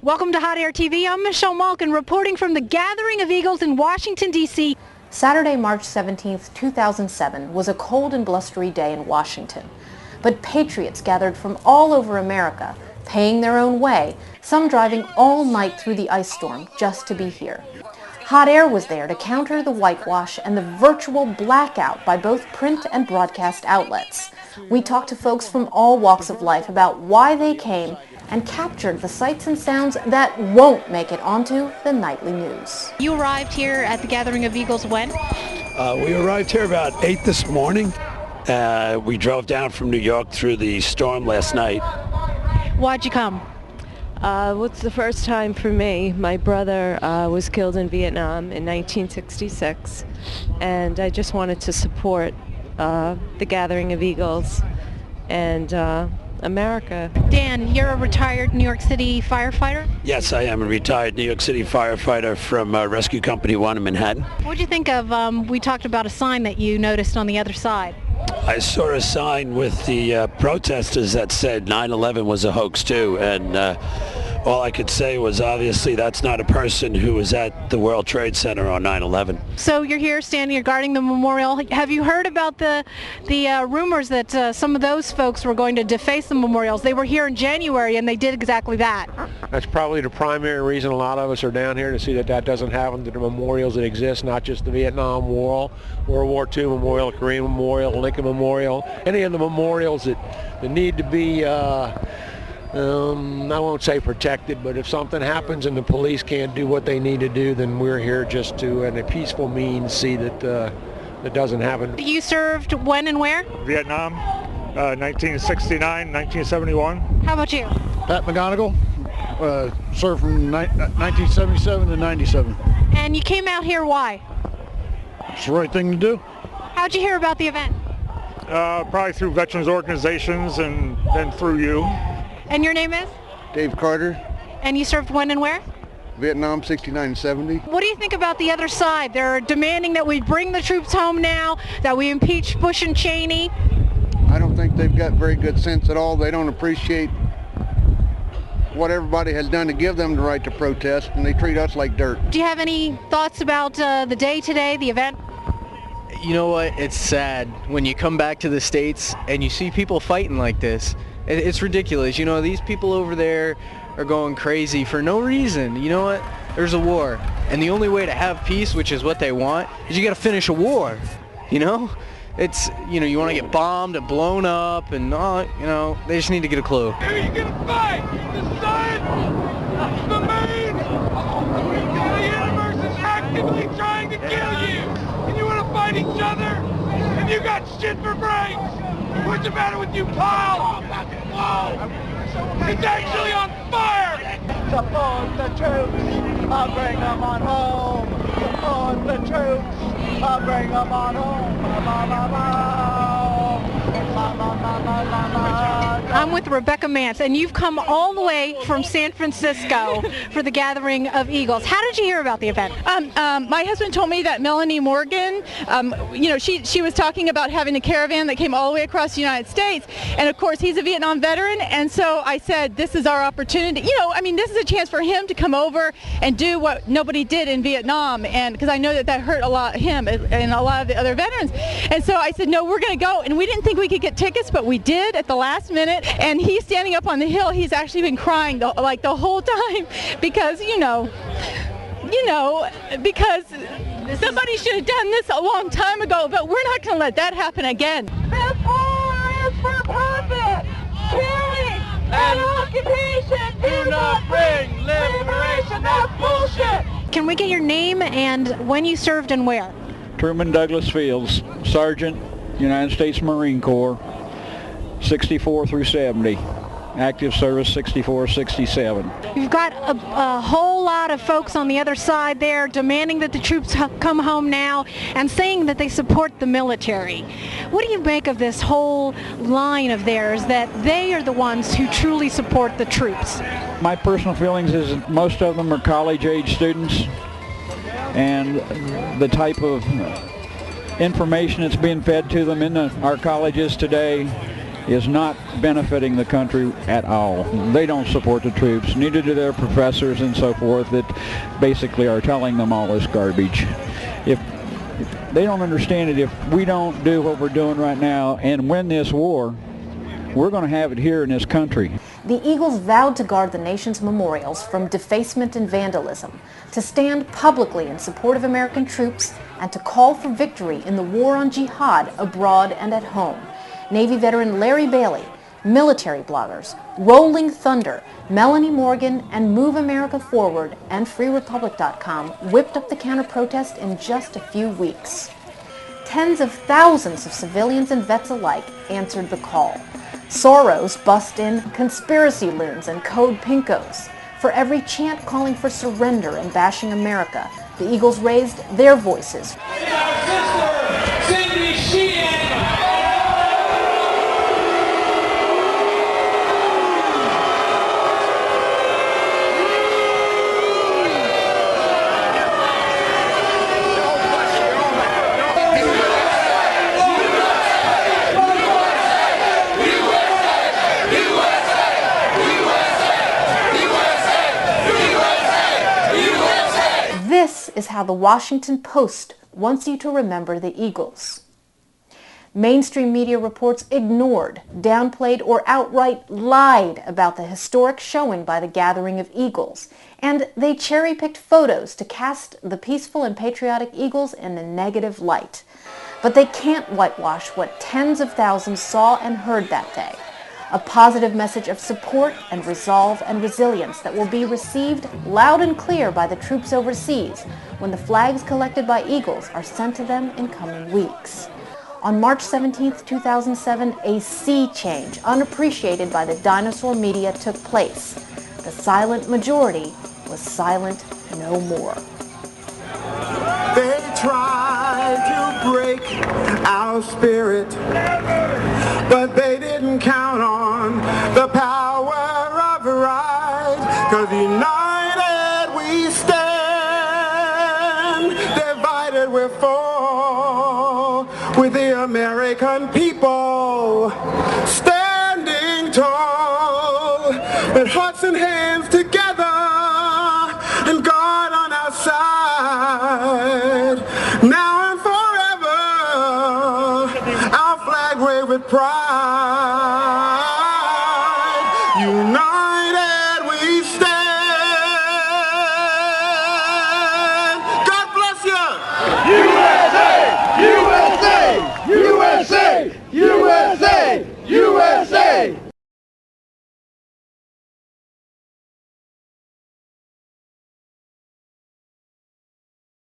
Welcome to Hot Air TV. I'm Michelle Malkin reporting from the Gathering of Eagles in Washington, D.C. Saturday, March 17, 2007 was a cold and blustery day in Washington. But patriots gathered from all over America, paying their own way, some driving all night through the ice storm just to be here. Hot Air was there to counter the whitewash and the virtual blackout by both print and broadcast outlets. We talked to folks from all walks of life about why they came and captured the sights and sounds that won't make it onto the nightly news. You arrived here at the Gathering of Eagles when? We arrived here about 8 this morning. We drove down from New York through the storm last night. Why'd you come? It's the first time for me. My brother was killed in Vietnam in 1966, and I just wanted to support the Gathering of Eagles and America. Dan, you're a retired New York City firefighter? Yes, I am a retired New York City firefighter from Rescue Company 1 in Manhattan. What do you think of, we talked about a sign that you noticed on the other side. I saw a sign with the protesters that said 9/11 was a hoax too, and all I could say was obviously that's not a person who was at the World Trade Center on 9/11. So you're here standing here guarding the memorial. Have you heard about the rumors that some of those folks were going to deface the memorials? They were here in January and they did exactly that. That's probably the primary reason a lot of us are down here, to see that that doesn't happen to the memorials that exist, not just the Vietnam War, World War II Memorial, Korean Memorial, Lincoln Memorial, any of the memorials that need to be I won't say protected, but if something happens and the police can't do what they need to do, then we're here just to, in a peaceful means, see that that doesn't happen. You served when and where? Vietnam, 1969, 1971. How about you? Pat McGonigal, served from 1977 to 97. And you came out here why? It's the right thing to do. How'd you hear about the event? Probably through veterans organizations and then through you. And your name is? Dave Carter, And you served when and where? Vietnam, 69 and 70. What do you think about the other side? They're demanding that we bring the troops home now, that we impeach Bush and Cheney. I don't think they've got very good sense at all. They don't appreciate what everybody has done to give them the right to protest, and they treat us like dirt. Do you have any thoughts about the day today, the event? You know what? It's sad when you come back to the States and you see people fighting like this. It's ridiculous. You know, these people over there are going crazy for no reason. You know what? There's a war. And the only way to have peace, which is what they want, is you got to finish a war. You know? It's, you know, you want to get bombed and blown up and, you know, they just need to get a clue. Who are you going to fight? The sun? The moon? The universe is actively trying to kill you. And you want to fight each other? And you got shit for brains. What's the matter with you, pal? It's actually on fire! Support the troops, I'll bring them on home. Support the troops, I'll bring them on home. I'm with Rebecca Mance, and you've come all the way from San Francisco for the Gathering of Eagles. How did you hear about the event? My husband told me that Melanie Morgan, you know, she was talking about having a caravan that came all the way across the United States, and of course he's a Vietnam veteran, and so I said, this is our opportunity. You know, I mean, this is a chance for him to come over and do what nobody did in Vietnam, and because I know that hurt a lot him and a lot of the other veterans. And so I said, no, we're going to go, and we didn't think we could get tickets, but we did at the last minute. And he's standing up on the hill. He's actually been crying the whole time because, you know, because somebody should have done this a long time ago, but we're not going to let that happen again. This war is for profit, killing, and occupation do not bring liberation. That's bullshit. Can we get your name and when you served and where? Truman Douglas Fields, Sergeant, United States Marine Corps, 64 through 70. Active service 64, 67. You've got a whole lot of folks on the other side there demanding that the troops come home now and saying that they support the military. What do you make of this whole line of theirs that they are the ones who truly support the troops? My personal feelings is that most of them are college-age students, and the type of information that's being fed to them in our colleges today is not benefiting the country at all. They don't support the troops, neither do their professors and so forth that basically are telling them all this garbage. If they don't understand it, if we don't do what we're doing right now and win this war, we're going to have it here in this country. The Eagles vowed to guard the nation's memorials from defacement and vandalism, to stand publicly in support of American troops, and to call for victory in the war on jihad abroad and at home. Navy veteran Larry Bailey, military bloggers, Rolling Thunder, Melanie Morgan, and Move America Forward and FreeRepublic.com whipped up the counter-protest in just a few weeks. Tens of thousands of civilians and vets alike answered the call. Soros bust in conspiracy loons and code pinkos. For every chant calling for surrender and bashing America, the Eagles raised their voices. This is how the Washington Post wants you to remember the Eagles. Mainstream media reports ignored, downplayed, or outright lied about the historic showing by the gathering of Eagles, and they cherry-picked photos to cast the peaceful and patriotic Eagles in a negative light. But they can't whitewash what tens of thousands saw and heard that day. A positive message of support and resolve and resilience that will be received loud and clear by the troops overseas when the flags collected by Eagles are sent to them in coming weeks. On March 17, 2007, a sea change unappreciated by the dinosaur media took place. The silent majority was silent no more. They tried to break our spirit, but they didn't count on the power of right, 'cause united we stand, divided we fall, with the American people standing tall, with hearts and hands together and God on our side. Now and forever, our flag wave with pride. United we stand. God bless you.